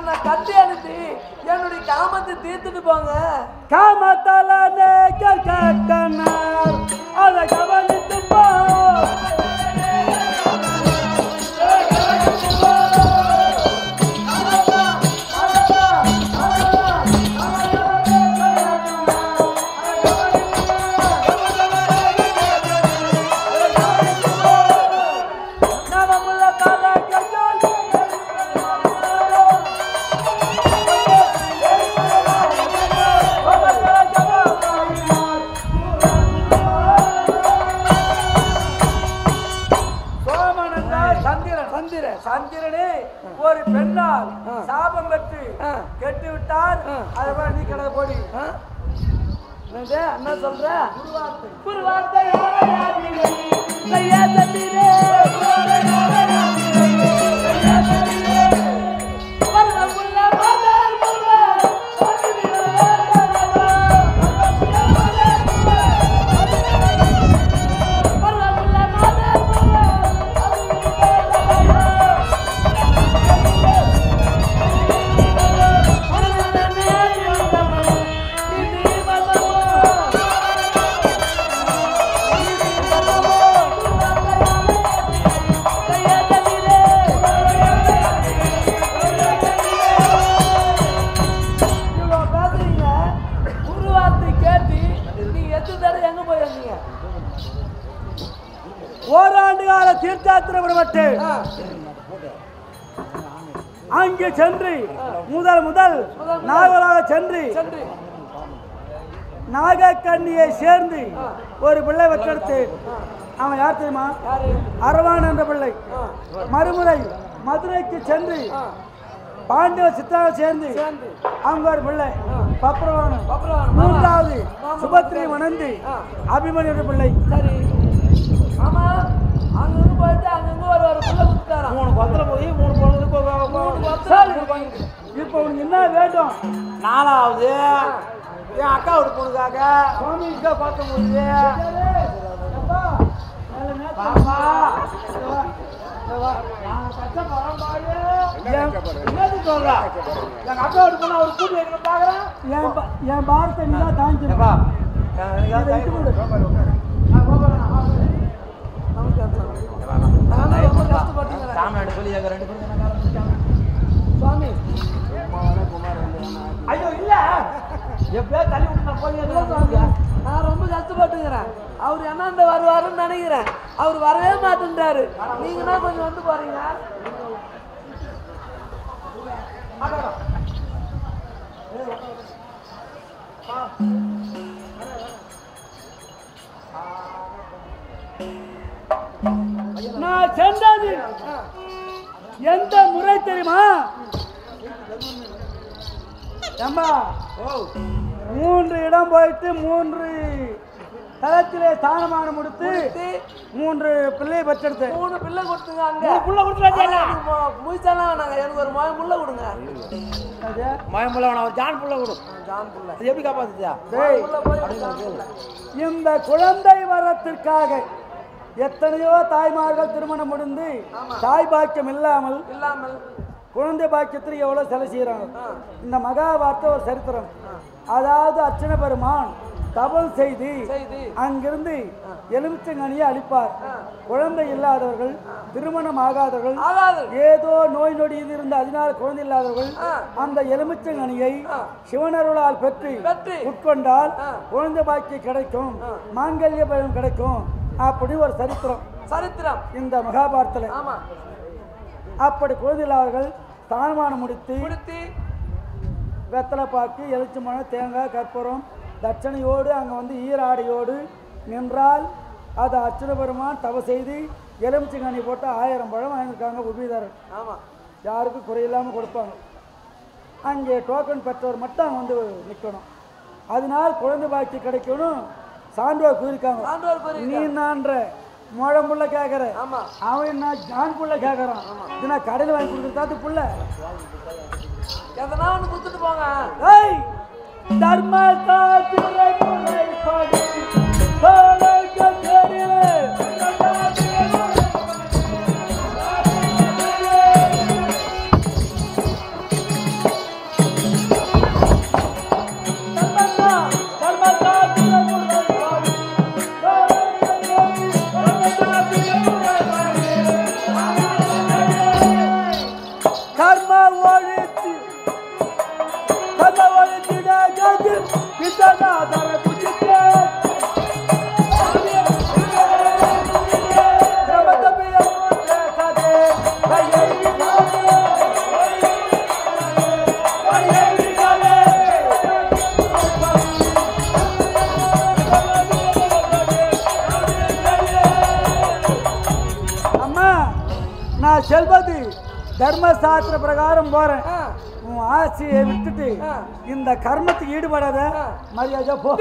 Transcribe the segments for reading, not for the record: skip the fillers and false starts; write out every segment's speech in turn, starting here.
நான் கட்டி அனுப்பி என்னுடைய காமத்தை தீர்த்துட்டு போங்க. காமத்தாலே கட்டனார் அதை கவனித்து போ. சந்திரனே ஒரு பெண்ணால் சாபம் பெற்று கெட்டு விட்டார். அதை போல நீ கடை போடி. என்ன சொல்ற? ஒரு வார்த்தை ஓராண்டு கால தீர்த்தாத்திரம் விடப்பட்டு அங்கே சென்று முதல் நாகராக சென்று நாகக்கண்ணியை சேர்ந்து ஒரு பிள்ளை வச்செடுத்து. அவன் யார் தெரியுமா? அரவான் என்ற பிள்ளை. மறுமுறை மதுரைக்கு சென்று பாண்டிய சித்ராவை சேர்ந்து அவங்க ஒரு பிள்ளை பப்ரவானம். மூன்றாவது சுபத்ரி மணந்து அபிமன்யு என்ற பிள்ளை. சரி, ஆமா, அங்க போயிட்டு அங்கங்க ஒரு புள்ள குடுத்தாராம். 3 பத்திர போய் 3 பொண்ணுக்கு இப்போ உனக்கு என்ன வேண்டும்? 4வது என் அக்கா வீட்டு பொண்ணுக்காக சுவாமிக்கா பார்க்க முடியுது. என் பாரத்தை நீ தான் தாங்கிப்பா. ஐயோ இல்ல, எப்படியா தள்ளி விட்டு நான் ரொம்ப கஷ்டப்பட்டுக்கிறேன். அவர் என்ன வருவாருன்னு நினைக்கிறேன். அவர் வரவே மாட்டேன்றாரு. நீங்கன்னா கொஞ்சம் வந்து போறீங்க. நான் சென்றது எந்த முறை தெரியுமா? 3 இடம் போயிட்டு 3 தளத்திலே ஸ்தானமானம் முடித்து 3 பிள்ளையை பெற்றெடுத்து 3 பிள்ளை கொடுத்துங்க. அங்க புள்ள கொடுத்துறாங்க. முயற்சாலாம் நாங்க எனக்கு ஒரு முள்ள கொடுங்க. மயமுள்ள ஒரு ஜான் புள்ள கொடு. ஜான் புள்ள அது எப்படி காப்பாத்துச்சா? இந்த குழந்தை வரத்திற்காக எத்தனையோ தாய்மார்கள் திருமணம் முடிந்து தாய் பாக்கியம் இல்லாமல் குழந்தை பாக்கியத்தில் எவ்வளவு செலவு செய்யறாங்க. இந்த மகாபாரத ஒரு சரித்திரம். அதாவது அர்ச்சனை பெருமான் தபம் செய்து அங்கிருந்து எலுமிச்சங்கனியை அளிப்பார். குழந்தை இல்லாதவர்கள், திருமணம் ஆகாதவர்கள், ஏதோ நோய் நொடி இது இருந்து அதனால் குழந்தை இல்லாதவர்கள் அந்த எலுமிச்சங்கனியை சிவனருளால் பெற்று உட்கொண்டால் குழந்தை பாக்கியம் கிடைக்கும், மாங்கல்ய பயம் கிடைக்கும். அப்படி ஒரு சரித்திரம் இந்த மகாபாரதத்தில். அப்படி குழந்தை இல்லாதவர்கள் தானமானம் முடித்து வெத்தலை பாக்கு, எலுமிச்சம்பழம், தேங்காய், கற்பூரம் தட்சணையோடு அங்கே வந்து ஈராடையோடு நின்றால் அதை அர்ச்சனை பெருமான் தவ செய்து எலுமிச்சங்கனி போட்டு 1000 பழம் வாங்கியிருக்காங்க. உபீதரன் யாருக்கும் குறையில்லாமல் கொடுப்பாங்க. அங்கே டோக்கன் பெற்றவர் மட்டும் அங்கே வந்து நிற்கணும். அதனால் குழந்தை பாக்கி கிடைக்கணும். சான்றோர் கூறியிருக்காங்க. நீ நான்ற முழம்புள்ள கேட்குற, அவன் நான் ஜான் புள்ள கேட்குறான். இது நான் கடையில் வாங்கி கொடுக்குறதாது புள்ள எதனா ஒன்று கொடுத்துட்டு போங்க. ஏய் தர்ம தர்மசாஸ்திர பிரகாரம் போறேன். உன் ஆசையை விட்டுட்டு இந்த கர்மத்துக்கு ஈடுபடாத, மரியாதை போ.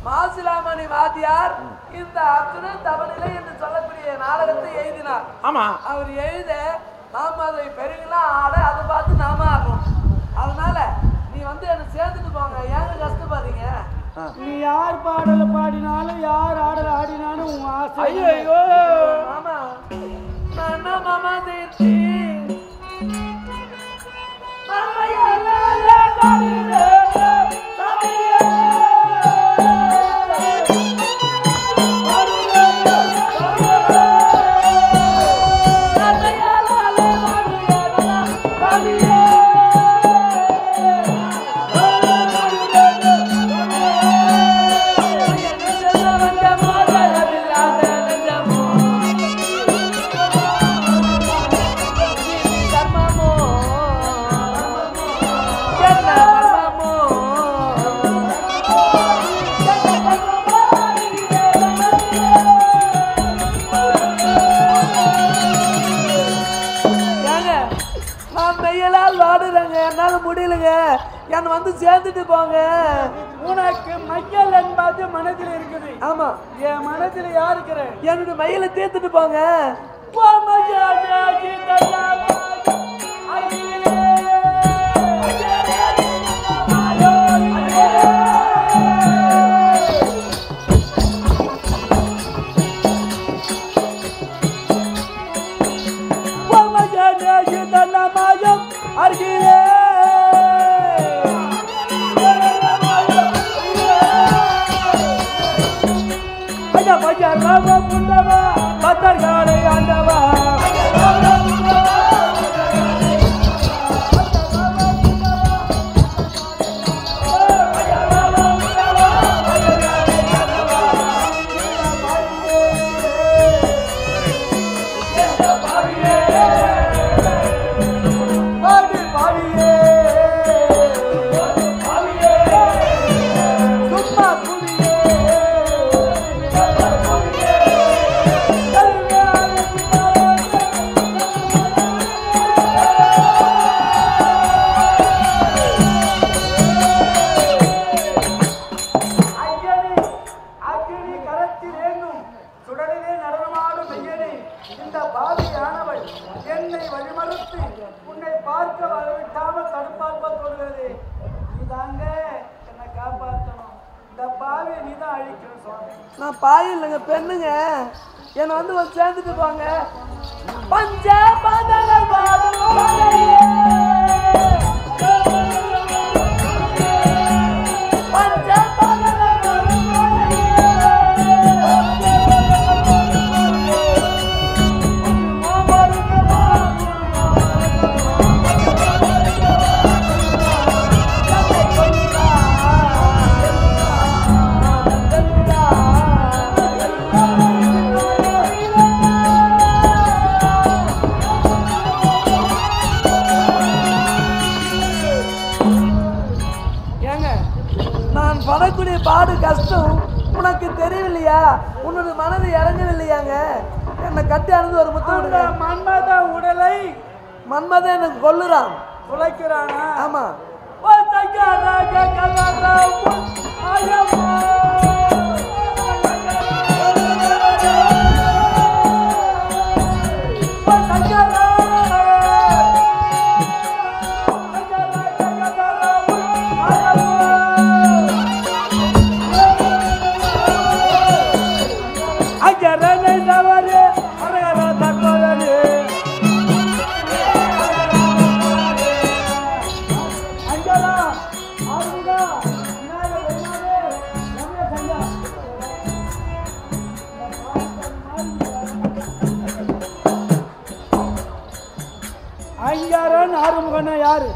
மாசிலாமணி வாத்தியார் இந்த அர்ஜுன தவநிலை என்று சொல்லக்கூடிய நாடகத்தை எழுதினார். ஆமா, அவர் எழுத நாம அதை பெருங்கெல்லாம் ஆட அதை பார்த்து நாம ஆடுறோம். அதனால நீ வந்து என்ன சேர்ந்துட்டு போங்க, ஏங்க கஷ்டப்படுறீங்க? நீ யார் பாடல பாடினாலும் யார் ஆடல ஆடினாலும் உன் ஆசை. ஐயோ மாமா, நான் என்ன மாமா தேர்ச்சி முடியலங்க, என்ன வந்து சேர்ந்துட்டு போங்க. உனக்கு மையல் என்பது மனதில் இருக்குது. ஆமா, என் மனதில் யார் இருக்கிற? என்னோட மயில தீர்த்துட்டு போங்க. நான் பாய் இல்லைங்க, பெண்ணுங்க. என்னை வந்து சேர்ந்துட்டு போங்க. பஞ்ச பாதங்கள் படக்கூடிய பாடு கஷ்டம் உனக்கு தெரியவில்லையா? உன்னோட மனது இறங்கவில்லையாங்க? என்னை கட்டி அணுந்து ஒரு முத்தம். மன்மத உடலை மன்மத எனக்கு கொல்லுறான், துளைக்கிறானா? ஆமா. இவனை யாரு?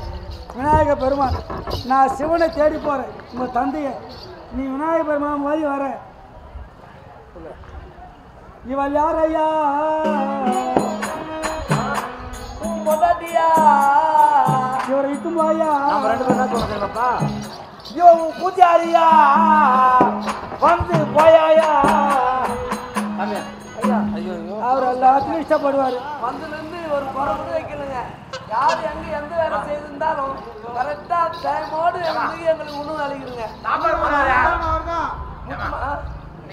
விநாயக பெருமான். நான் சிவனை தேடி போறேன், உங்க தந்தைய. நீ விநாயக பெருமான் மாதிரி வர. இவள் யார் ஐயா? இவரை இட்டும் ஐயா. நம்ம ரெண்டு பேரும் என்ன சொல்றோம்ப்பா? இவன் பூஜாரியா வந்து போயாயா? ஐயா ஐயோ அவர் எல்லாத்தையும் இஷ்டப்படுவாரு. வந்துலேருந்து ஒரு குறை கூட வைக்கணுங்க. யார் எங்க எந்த வேலை செய்திருந்தாலும் கரெக்டா டைமோடு வந்து எங்களுக்கு உணவு அளிக்கிறங்க.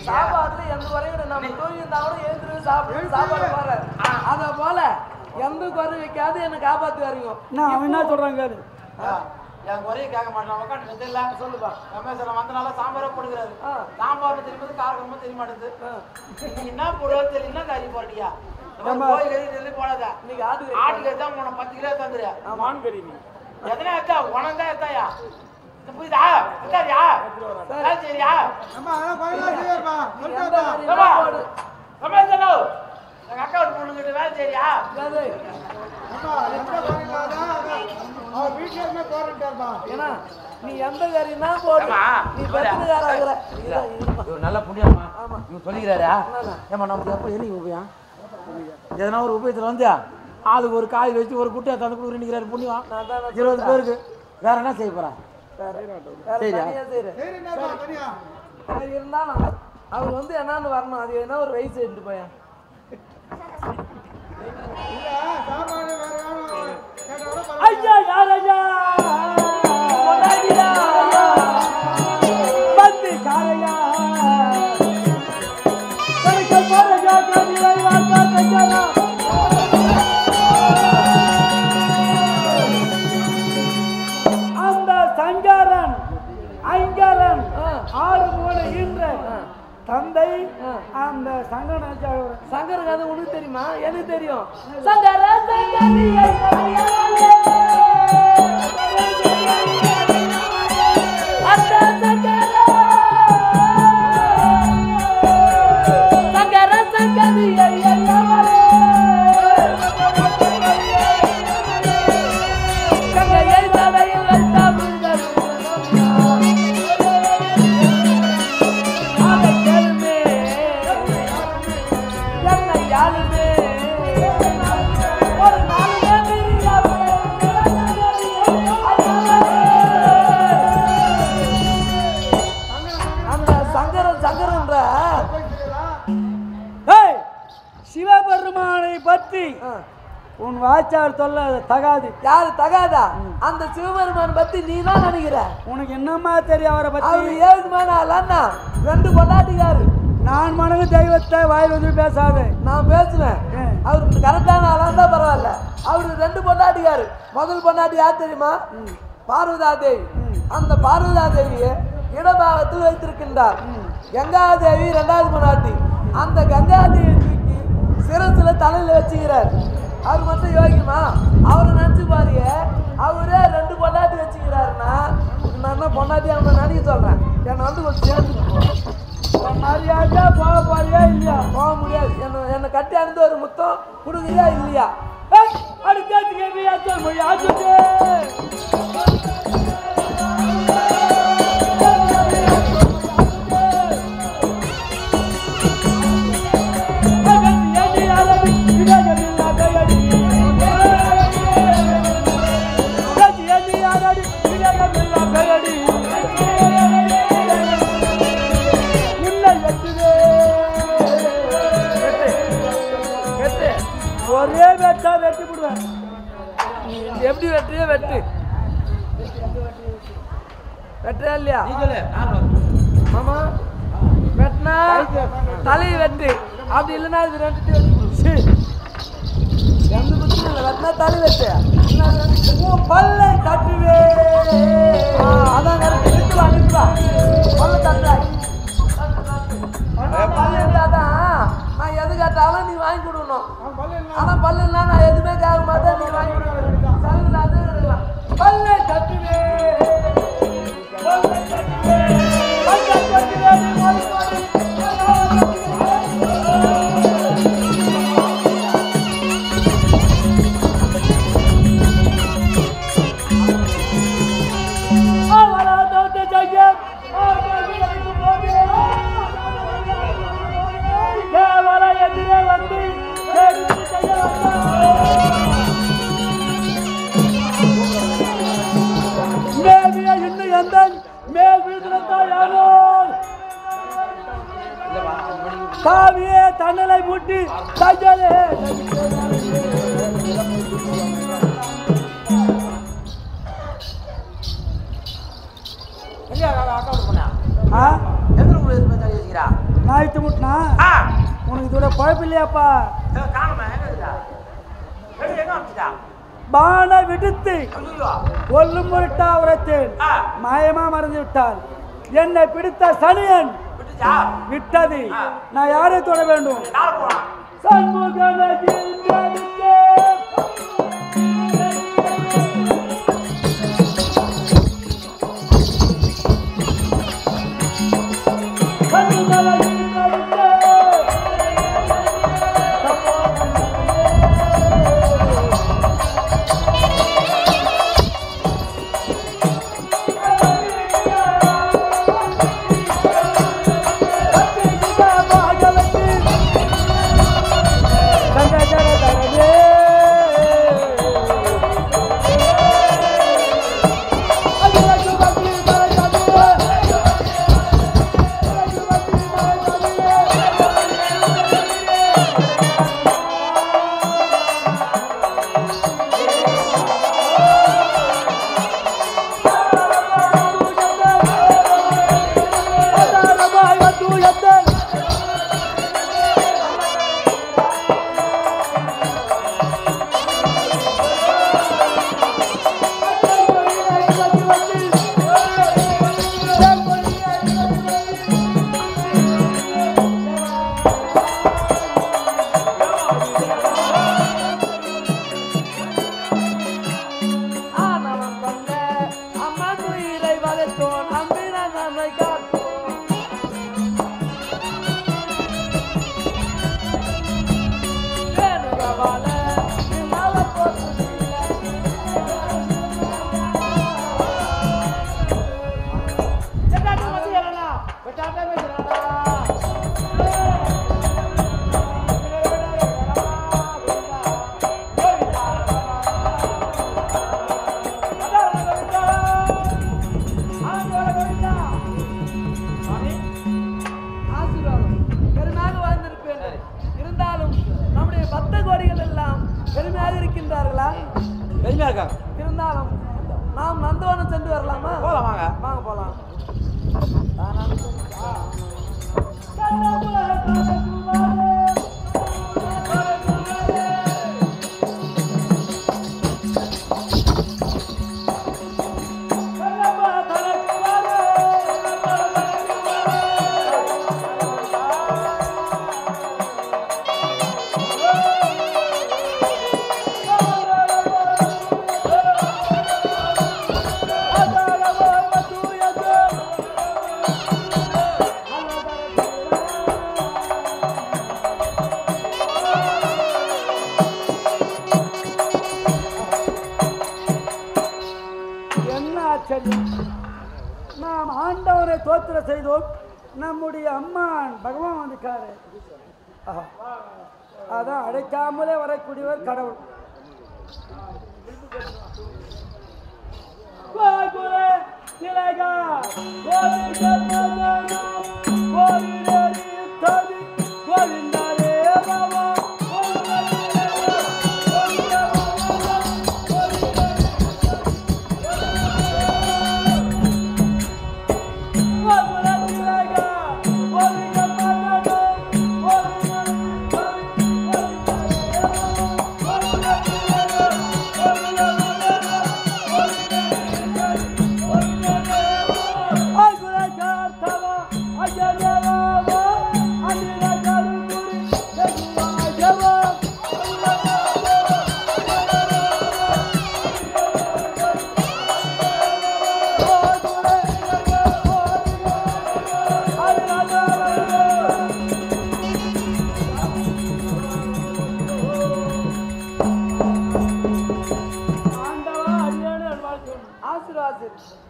சாப்பாடுல எந்த குறையும் நம்ம தூங்கியிருந்தா கூட எழுந்துரு சாப்பாடு போற. அத போல எந்த குறை வைக்காது என்னை காப்பாத்தி வரீங்க. நான் அவன் என்ன சொல்றாங்க? என் குறைய கேட்க மாட்டான். உட்காந்து தெரியல சொல்லுப்பா. ரமேஸ்வரன் வந்தனால சாம்பாரே போடுகிறாரு. சாம்பார் தெரியும்போது காரகமா தெரிய மாட்டேது. என்ன போடுவது தெரியல கறி போட்டியா? கோயில் கறி நெல்லி போடாத. இன்னைக்கு ஆட்டுக்கறி தான் உன 10 கிலோ தந்துரு. மான் கறி நீ எதனா எத்தா உனந்தா எத்தாயா? புரியுதா? எத்தாரியா? சரியா? அம்மா அதான் கோயிலா செய்யறப்பா. ரமேஸ்வரன் எங்க அக்கா ஒரு பொண்ணு கிட்ட வேலை சரியா? அம்மா எந்த கோயிலா தான் அவர் வீட்ல இருந்தே போறேன்டாப்பா. ஏன்னா நீ எந்த கறினா போடு. நீ பெருந்துகாரங்கற. இது நல்ல புண்ணியமா. இவன் சொல்லிக்கிறாரா? ஏமா நமக்கு எப்ப என்ன உபயம்? எதனா ஒரு உபயத்துல வந்தியா? ஆளுக்கு ஒரு காய் வச்சு ஒரு குட்டியை தந்து கொடுக்குற நிற்கிறாரு புண்ணியம். 20 பேருக்கு வேற என்ன செய்ய போறா? சரி இருந்தாலும் அவர் வந்து என்னன்னு வரணும். அது என்ன ஒரு வயசு எடுத்து போயேன். ஐயா யார் ஐயா? பந்தி காரையா கரைக்க போறையா கவிதை வார்த்தா கஞ்சாரா. அந்த சங்காரன் ஐங்காரன் 6 மூணு ஈன்ற தந்தை அந்த சங்கருக்கு அது உனக்கு தெரியுமா? எனக்கு தெரியும். சிவபெருமானை பற்றி உன் வாச்சார் சொல்ல தகாது. யாரு தகாதா? அந்த சிவபெருமான் பத்தி நீ தான் நினைக்கிற. உனக்கு என்னமா தெரியும் அவரை பத்தி? அவர் 7 மணி 2 பொண்டாட்டிக்காரு. நான் மனது தெய்வத்தை வாயில் வந்து பேசாது. நான் பேசுவேன். அவருக்கு கரெக்டான ஆளாக தான் பரவாயில்ல. அவருக்கு 2 பொண்டாட்டிக்காரு. முதல் பொண்டாட்டி யார் தெரியுமா? பார்வதா தேவி. அந்த பார்வதா தேவியை இடபாகத்தில் வைத்திருக்கின்றார். கங்காதேவி 2வது பொண்டாட்டி. அந்த கங்காதேவி தூக்கி சிரசுல தலையில வச்சுக்கிறார். அவர் மட்டும் யோகிமா? அவரை நினைச்சு பாருங்க. அவரே 2 பொண்டாட்டி வச்சுக்கிறாருன்னா நான் என்ன பொண்டாட்டி அவனை நினைக்க சொல்றேன். என்னை வந்து கொஞ்சம் சேர்ந்து மரியாதையா போக போறியா இல்லையா? போக முடியாது. என்னை கட்டி அணிந்து ஒரு முத்தம் கொடுக்குறியா இல்லையா? ஒரே வெட்டா வெட்டி விடுவேன். எப்படி வெற்றியோ வெட்டு. வெற்றியா இல்லையா மாமா? வெட்டினா தலையை வெட்டு. அப்படி இல்லைன்னா இது 2 எந்த புத்தி இல்லை. வெட்டினா தலை வெட்டு. பல்லை தட்டுவே. அதான் நிறுத்துவா நிறுத்துவா. பல்ல தட்டுறா. பல்லு இருந்தாதான் நான் எது கேட்டாலும் நீ வாங்கி கொடுக்கணும். ஆனா பல்லு இல்லா நான் எதுவுமே கேட்க மாட்டேன். நீ வாங்கி கொடுக்கணும். பல்லை தட்டுவே. தாவியே தன்னலை மூட்டி தஞ்சலே நாய்த்து முட்டினா உனக்கு இதோட பழப்பு இல்லையாப்பா பான விடுத்து கொல்லும் பொருட்டா உரைத்தேன் மாயமா மறந்து விட்டால் என்னை பிடித்த சனியன் விட்டது நான் யாரை தொட வேண்டும் இருந்தாலும் நாம் நந்தவனம் சென்று வரலாமா? போலாம், வாங்க வாங்க போலாம். நாம் ஆண்டவரை தோத்திர செய்தோம். நம்முடைய அம்மான் பகவான் வந்துக்காரு. அதான் அடைக்காமலே வரக்கூடியவர் கடவுள்.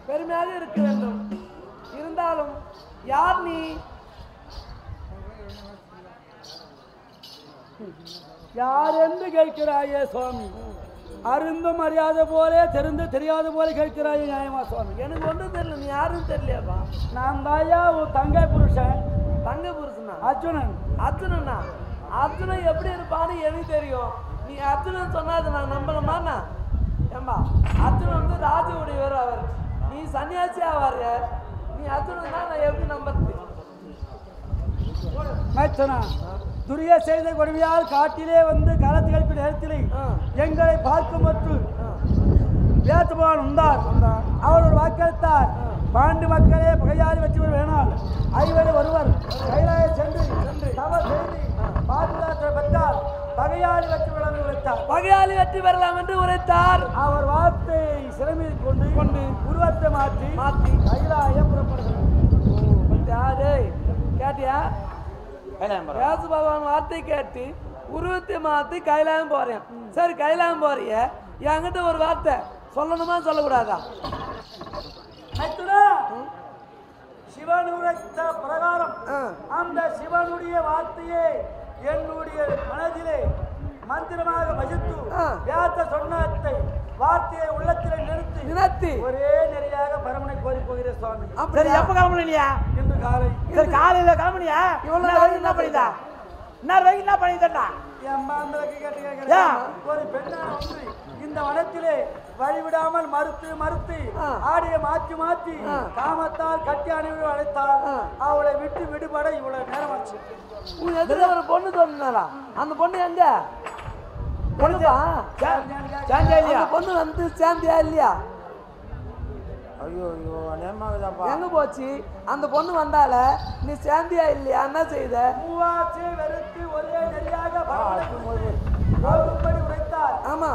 பெருமையாக இருக்க வேண்டும். இருந்தாலும் யார் நீ? யார் என்று கேட்கிறாயே சுவாமி? அருந்தும் அறியாத போலே தெரிந்து தெரியாத போல கேட்கிறாயே நியாயமா சுவாமி? எனக்கு ஒன்றும் தெரியல. நீ யாரும் தெரியலையாப்பா? நான் தாயா உன் தங்கை புருஷன். தங்க புருஷனா அர்ஜுனன். அர்ஜுனனா? அர்ஜுனன் எப்படி இருப்பான்னு எனக்கு தெரியும். நீ அர்ஜுனன் சொன்னா அதை நான் நம்பணுமாண்ணா? ஏம்பா அர்ஜுனன் வந்து ராஜுடையவர் அவர். நீ சன்னியாசி ஆவாரு. நீ அர்ஜுனன் தான் நான் எப்படி நம்புறது? மைத்தனா துரிய செய்த கொடுமையால் காட்டிலே வந்து களத்து கழிப்பு நேரத்திலே எங்களை பார்க்கும் மற்ற வேத்துபவான் வந்தார். அவர் ஒரு வாக்களித்தார். பாண்டு மக்களே பகையாளி வெற்றி வேணால் ஐவரை ஒருவர் கைலாய சென்று தவறு செய்து பாதுகாத்து பெற்றால் பகையாளி வெற்றி விளங்கு உரைத்தார். பகையாளி வெற்றி பெறலாம் என்று உரைத்தார். அவர் வார்த்தை சிறமையில் கொண்டு உருவத்தை மாற்றி கைலாயம் புறப்படுகிறார். கேட்டியா? வேசு பகவான் வார்த்தை கேட்டு உருவத்தை மாத்தி கைலாயம் போறேன். சரி கைலாயம் போறிய என்கிட்ட ஒரு வார்த்தை சொல்லணுமா சொல்லக்கூடாதா? சிவன் உரைத்த பிரகாரம் அந்த சிவனுடைய வார்த்தையை என்னுடைய மனதிலே மந்திரமாக வகித்து வேத்த சொன்னத்தை வார்த்தையை உள்ளத்திலே நிறுத்தி ஒரே நிறையாக பரமனை கோரி போகிற சுவாமி. சரி எப்ப கிளம்பலையா? இன்று காலை. சரி காலையில கிளம்புனியா? இவ்வளவு என்ன பண்ணிதா? என்ன பண்ணிட்டா? என் மாந்தலுக்கு கேட்டு கேட்கிறேன். ஒரு பெண்ணான ஒன்று இந்த வனத்திலே வழிவிடாமல் மறுத்து ஆடிய மாற்றி காமத்தால் கட்டி அணிவு அழைத்தால் அவளை விட்டு விடுபட இவ்வளவு நேரம் ஆச்சு. உன் எதிர ஒரு பொண்ணு சொன்னாரா? அந்த பொண்ணு எங்க? பொண்ணு வந்து சேர்ந்தியா இல்லையா? ஐயோ நேமாவதாப்பா. எங்க போச்சு அந்த பொண்ணு? வந்தால நீ சேர்ந்தியா இல்லையா? என்ன செய்த? மூவாச்சு வெறுத்து ஒரே நெறியாக உரைத்தார். ஆமா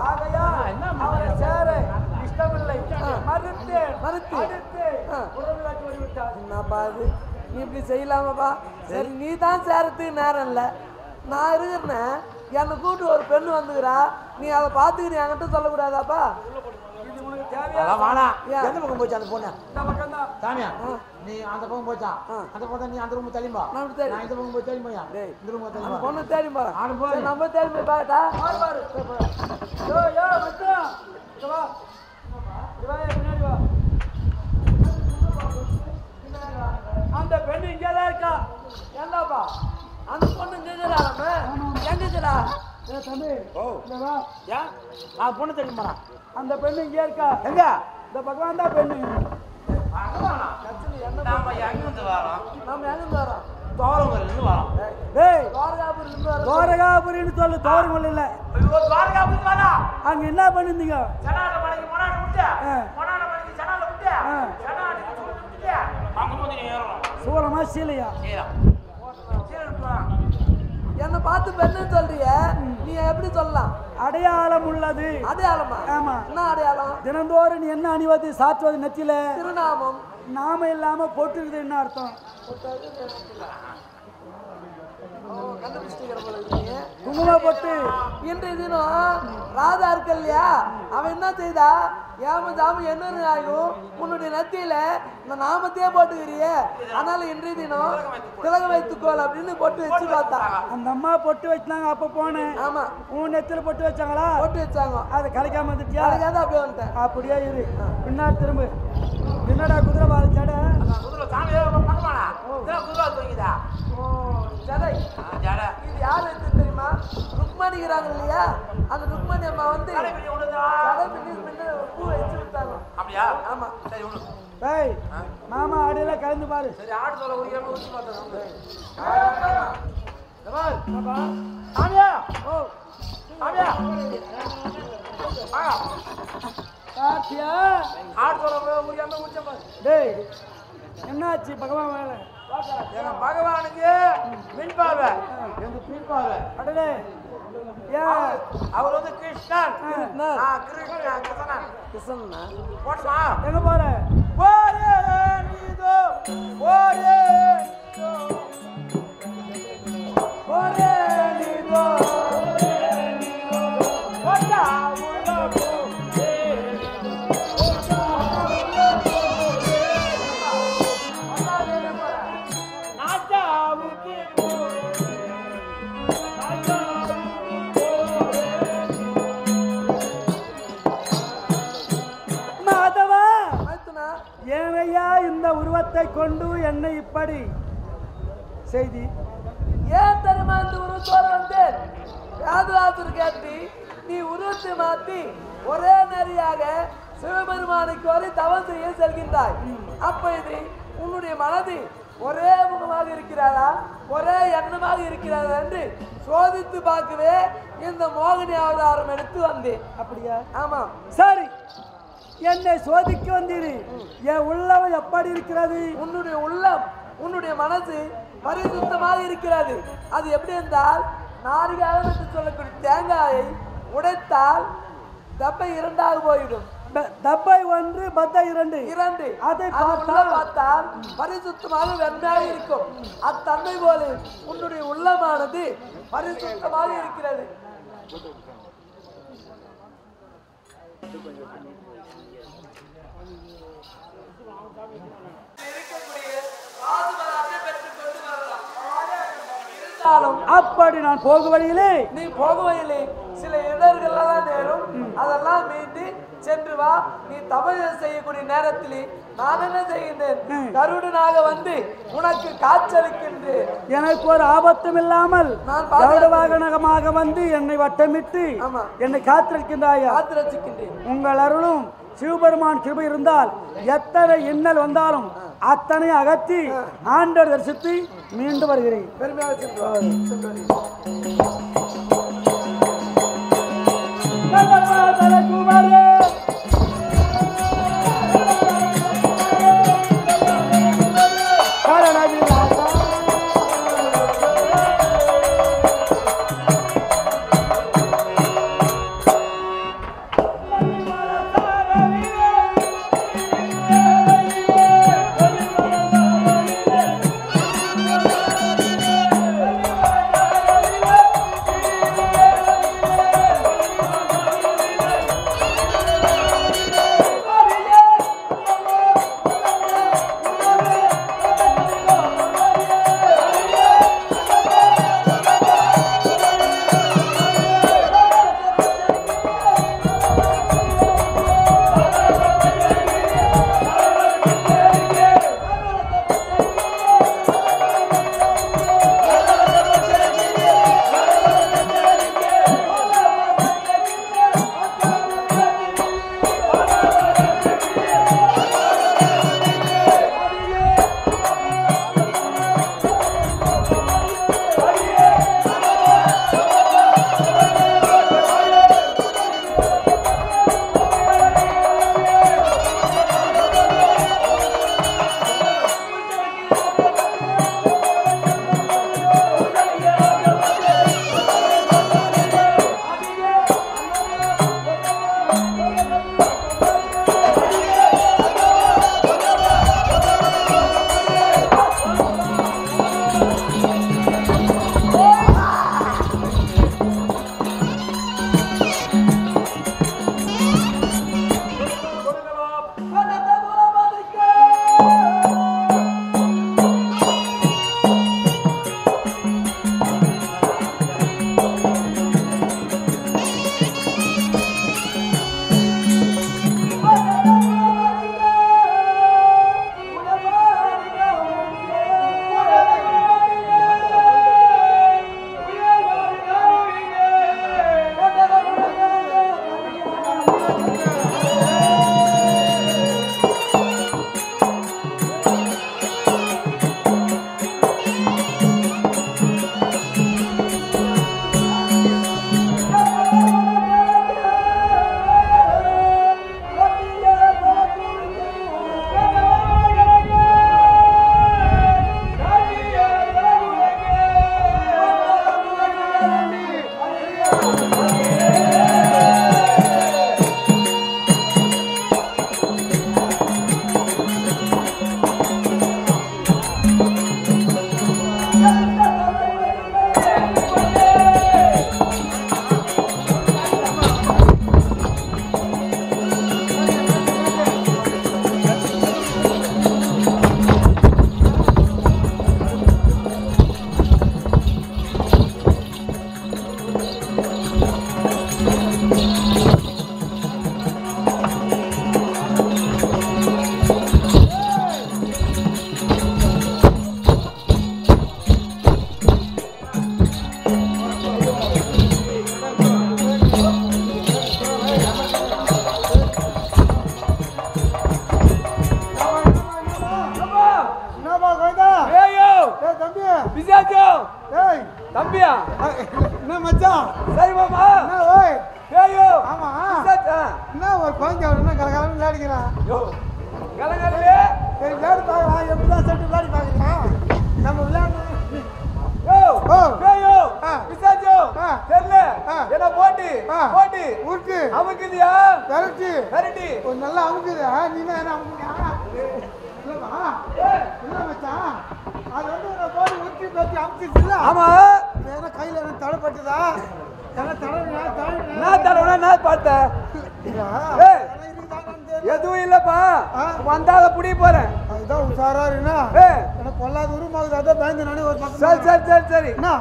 அவரை சேர இஷ்டமில்லை மறுத்து என்னப்பா அது? நீ இப்படி செய்யலாமாப்பா? சரி நீ தான் சேரத்துக்கு நேரம் இல்லை. நான் இருக்கிறேன். என்னை கூட்டு ஒரு பெண்ணு வந்துக்கிறா. நீ அதை பார்த்துக்கிட்டு என்கிட்ட சொல்லக்கூடாதாப்பா? எந்த பக்கம் போச்சு அந்த பொண்ணு? சாமியா நீ அந்த பக்கம் போச்சா? அந்த பக்கம் நீ அந்த ரூம் தள்ளிம்பா. நான் இந்த பக்கம் போய் தேடி போயா? இந்த ரூம் தள்ளி பொண்ணு தேடி போற. நம்ம தேடி போய் பாத்தா அந்த பெண்ணு இங்கதான் இருக்கா. ஏண்டாப்பா அந்த பொண்ணு இங்கடா? எங்கடா தம்பி? பொண்ணு தேடி போறான். அந்த பெண்ணு இங்கே இருக்கா. எங்க? இந்த பகவான் தான் பெண்ணு. நம்ம எங்கிருந்து வரோம்? துவாரகாபுரின்னு சொல்லு. தோரங்கள் இல்ல. அங்க என்ன பண்ணிருந்தீங்க? சூழமா சீலையா? என்ன பார்த்து பெண்ணு சொல்றிய, நீ எப்படி சொல்லலாம்? அடையாளம் உள்ளது. அடையாளமா? ஆமா. என்ன அடையாளம்? தினந்தோறும் நீ என்ன அணிவது சாற்றுவது நெத்தியில திருநாமம். நாம இல்லாம போட்டுருக்குது என்ன அர்த்தம்? குங்கும போட்டு இன்றைய தினம் ராதா இருக்கு இல்லையா, அவன் என்ன செய்தா? ஏம என்ன ஆகும்? உன்னுடைய நத்தியில இந்த நாமத்தையே போட்டுக்கிறியே, அதனால இன்றைய தினம் திலக வைத்துக்கோள் அப்படின்னு போட்டு வச்சு பார்த்தா. அந்த அம்மா பொட்டு வச்சாங்க. அப்ப போனேன். ஆமா. உன் நெத்தில பொட்டு வச்சாங்களா? போட்டு வச்சாங்க. அதை கலைக்காம வந்துட்டியா? கலைக்காத அப்படியே வந்துட்டேன். அப்படியே இரு. பின்னாடி திரும்ப. என்னடா குதிரை பாரு சடை? இது யாரு வச்சு தெரியுமா? ருக்மணிக்கிறாங்க இல்லையா, அந்த ருக்மணி அம்மா வந்து பூ வச்சு விட்டாங்க. அப்படியா? ஆமா. டேய் மாமா ஆடையெல்லாம் கலந்து பாரு. சரி ஆடு சொல்ல ஒரு கிழமை ஊற்றி பார்த்தோம். சாமியா ஓ சாமியா பாத்தியா ஆடு சொல்ல ஒரு கிழமை ஊற்றி பாரு. டேய் என்னாச்சு பகவான் வேலை? பகவானுக்கு மின் பார்வை, எங்க பின் பார்வை. அடலே அவர் வந்து கிருஷ்ணன். எங்க போற? ஏனையா இந்த உருவத்தை கொண்டு என்னை இப்படி செய்தி ஏன் தெரியுமா இந்த உருவத்தோடு வந்தேன்? வேதவாசர் கேட்டு நீ உருவத்தை மாற்றி ஒரே நெறியாக சிவபெருமானுக்கு வரை தவம் செய்ய செல்கின்றாய். அப்பொழுது உன்னுடைய மனது ஒரே முகமாக இருக்கிறாரா, ஒரே எண்ணமாக இருக்கிறாரா என்று சோதித்து பார்க்கவே இந்த மோகினி அவதாரம் எடுத்து வந்தேன். அப்படியா? ஆமா. சரி, என்னை சோதிக்க வந்தீரு. என் உள்ளம் எப்படி இருக்கிறது? உன்னுடைய உள்ளம், உன்னுடைய மனசு பரிசுத்தமாக இருக்கிறது. அது எப்படி என்றால், நாரிகாலம் என்று சொல்லக்கூடிய தேங்காயை உடைத்தால் தப்பை இரண்டாக போயிடும். தப்பை ஒன்று பத்த இரண்டு. அதை பார்த்தால் பரிசுத்தமாக வெண்மையாக இருக்கும். அத்தன்மை போல உன்னுடைய உள்ளமானது பரிசுத்தமாக இருக்கிறது. அப்படி நான் போகும் வழியிலே, நீ போகும் வழியிலே சில இடர்கள் எல்லாம் நேரும். அதெல்லாம் மீண்டு சென்று வா. நீ தபம் செய்யக்கூடிய நேரத்திலே நான் என்ன செய்கின்றேன்? கருடனாக வந்து உனக்கு காட்சளிக்கின்றேன். எனக்கு ஒரு ஆபத்தும் இல்லாமல் கருட வாகனமாக வந்து என்னை வட்டமிட்டு என்னை காத்திருக்கின்றாயா? காத்திருக்கின்றேன். உங்கள் அருளும் சிவபெருமான் கிருபை இருந்தால் எத்தனை இன்னல் வந்தாலும் அத்தனை அகற்றி ஆண்டவர் தரிசித்து மீண்டு வருகிறேன். பெருமையாக சென்று ஏய் தம்பியா என்ன மச்சான் சைவமா என்ன ஓய் ஏயோ ஆமா விசாச்சா என்ன ஒரு குழந்தை என்ன கலகலன்னு விளையாடிக்கிறான் யோ கலங்கலே விளையாடி பார்க்கலாம் எப்படிதான் செட்டு விளையாடி பார்க்கலாம் நம்ம விளையாடணும் யோ ஓ ஏயோ விசாச்சோ தெரியல என்ன போட்டி போட்டி உருட்டு அமுக்குதியா கரெக்ட் கரெக்டி ஒரு நல்லா அமுக்குது நீ என்ன அமுக்குறியா இல்லம்மா இல்ல மச்சான் அது வந்து ஒரு போடி உருட்டி பேசி அமுக்குது இல்ல ஆமா ஏன்னா கையில என்ன தடப்பட்டதா எல்லாம் தடவை நான் தரவனா நான் பார்த்தேன் ஏய் எதுவும் இல்லப்பா வந்தாத புடி போறேன் அதுதான் உஷாரா இருந்தா ஏய் எனக்கு கொல்லாத உருமாகுது அதான் பயந்து நானே ஒரு பக்கம் சரி சரி சரி சரி என்ன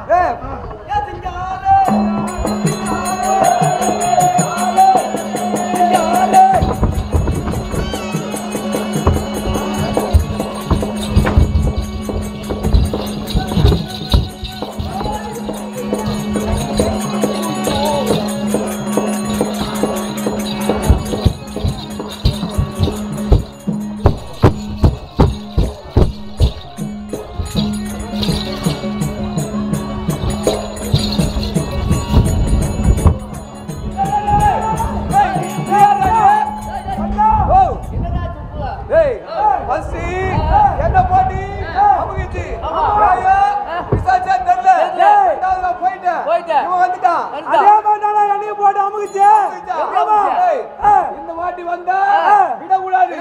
ஏய் என்ன போட்டி அமுகிச்சு விசாச்சா தெரியல போயிட்டேன் இவன் வந்துட்டான் அதே மாதிரி நான் என்னைய போட்டு அமுக்குச்சு இந்த வாட்டி வந்தா விடக்கூடாது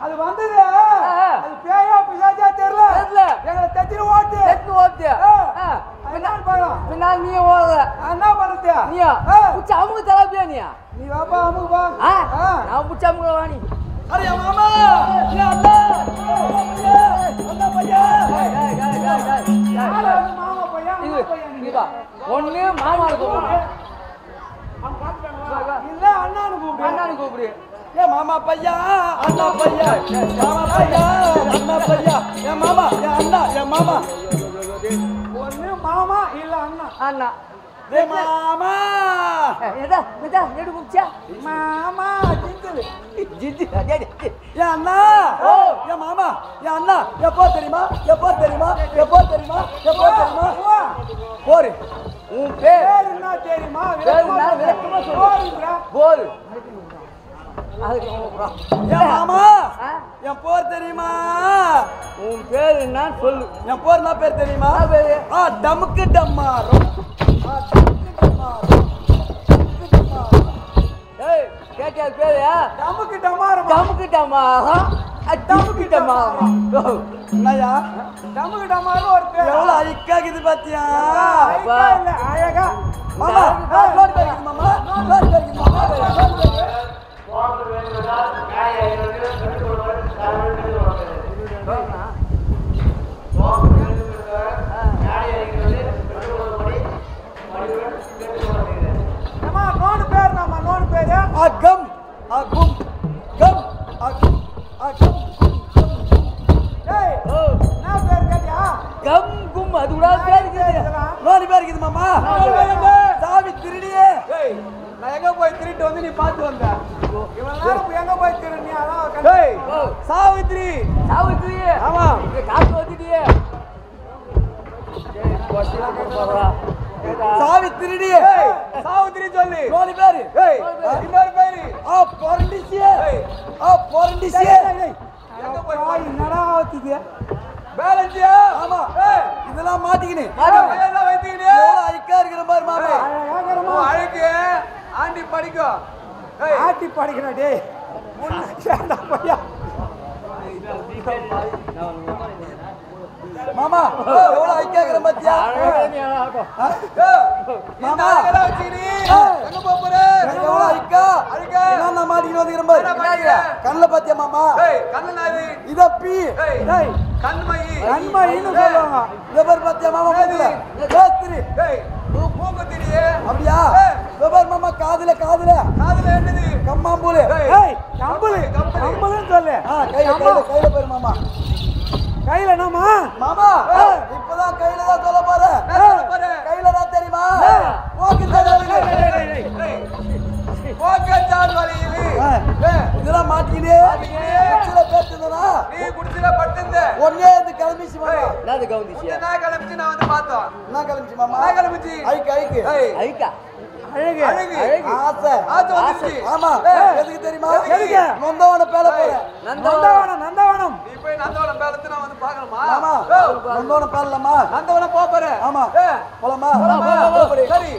அது வந்தது அது பேயா பிசாச்சா தெரியல எங்களை தட்டின ஓட்டு பின்னால் போகலாம் பின்னால் நீ ஓத என்ன பண்ணுறது நீயா புச்ச அமுக தரப்பியா நீயா நீ வாப்பா அமுக்கு வா நான் புச்ச அமுக வாணி அரே மாமா ஏ அண்ணா அண்ணா பையா மாமா பையா இது ஒண்ணு மாமாவுக்கு கூப்பிடு இல்ல அண்ணானு கூப்பிடு அண்ணானுக்கு கூப்பிடு ஏ மாமா பையா அண்ணா பையா மாமா பையா அண்ணா பையா ஏ மாமா ஏ அண்ணா ஏ மாமா ஒண்ணு மாமா இல்ல அண்ணா அண்ணா ஏ மாமா எதா எதா நெடு முச்சா மாமா ஜிந்து ஜிஜி ஏ அண்ணா ஏ மாமா ஏ அண்ணா எப்போ தெரியுமா எப்போ தெரியுமா எப்போ தெரியுமா எப்போ தெரியுமா போரு உன் பேர் என்ன தெரியுமா பேர் நான் விளக்கமா சொல்றேன் போல் அதுக்கு ஏ மாமா என் போர் தெரியுமா உன் பேர் என்ன சொல்லு என் போர் என்ன பேர் தெரியுமா டமுக்கு டம்மாரம் ஏய் கேட்டியா பேரு டமுக்கு டம்மாரம் டமுக்கு டமாரம் டமுக்கு டமாரம் என்னய்யா டமுக்கு டம்மாரம் ஒரு பேர் எவ்வளவு அழகாகுது பாத்தியா இல்ல அழகா மாமா நோட் பண்ணிக்கு மாமா நோட் பண்ணிக்கு மாமா அகம் அகும் கம் அகும் அகும் ஏய் நான் பேர் கேட்டியா கம் கும் அது கூட பேர் இருக்குது நோடி பேர் இருக்குது மாமா சாவி திருடியே ஏய் நான் எங்க போய் திருட்டு வந்து நீ பாத்து வந்த இவன் நேரம் எங்க போய் திருடி அதான் ஏய் சாவித்ரி சாவித்ரி ஆமா இங்க காசு வந்துட்டியே ஏய் கோஷில போறா சாவித்ரி சாவித்ரி சொல்லு நோடி பேரு ஏய் இன்னொரு பேரு பொரண்டிசியே பொரண்டிசியே எங்க போய் என்னடா ஆவுது பேலன்சியா ஆமா இதெல்லாம் மாட்டிக்கினே இதெல்லாம் வைத்திக்கினே அழகா இருக்கிற மாதிரி மாமா அழகா அழகு ஆண்டி படிக்கும் ஆண்டி படிக்கற டேய் முன்னாடி பையா மாமா எவ்வளவு அழகா இருக்கிற பாத்தியா மாமா எல்லாம் வச்சினி எங்க போற எவ்வளவு அழகா நான் மாட்டிக்கிட்டு வந்துக்கிற மாதிரி கண்ணல பாத்தியா மாமா கண்ணல இது பி டேய் கண்மயின்னு சொல்லுவாங்க வெபர் பாத்தியா மாமா மூக்குல கோத்திரி டேய் மூக்குத்திரியே அப்படியா வெபர் மாமா காதுல என்னது கம்மாம்பூல ஏய் கம்புல சொல்லு கையில பேரு மாமா கையில என்னமா மாமா இப்பதான் கையில தான் சொல்ல போறேன் கையில தான் தெரியுமா இதெல்லாம் மாட்டிக்கினே நீ குடிச்சில படுத்திருந்த ஒன்னே இந்த கிளம்பிச்சு மாமா என்னது கவுந்திச்சு நான் கிளம்பிச்சு நான் வந்து பார்த்தோம் என்ன கிளம்பிச்சு மாமா நான் கிளம்பிச்சு ஐக்கா அழகு ஆசை ஆமா எதுக்கு தெரியுமா எதுக்கு நந்தவனம் பேல போறேன் நந்தவனம் நீ போய் நந்தவனம் பேலத்து நான் வந்து பார்க்கணுமா ஆமா நந்தவனம் பேலலாமா நந்தவனம் போறேன் ஆமா போலாமா சரி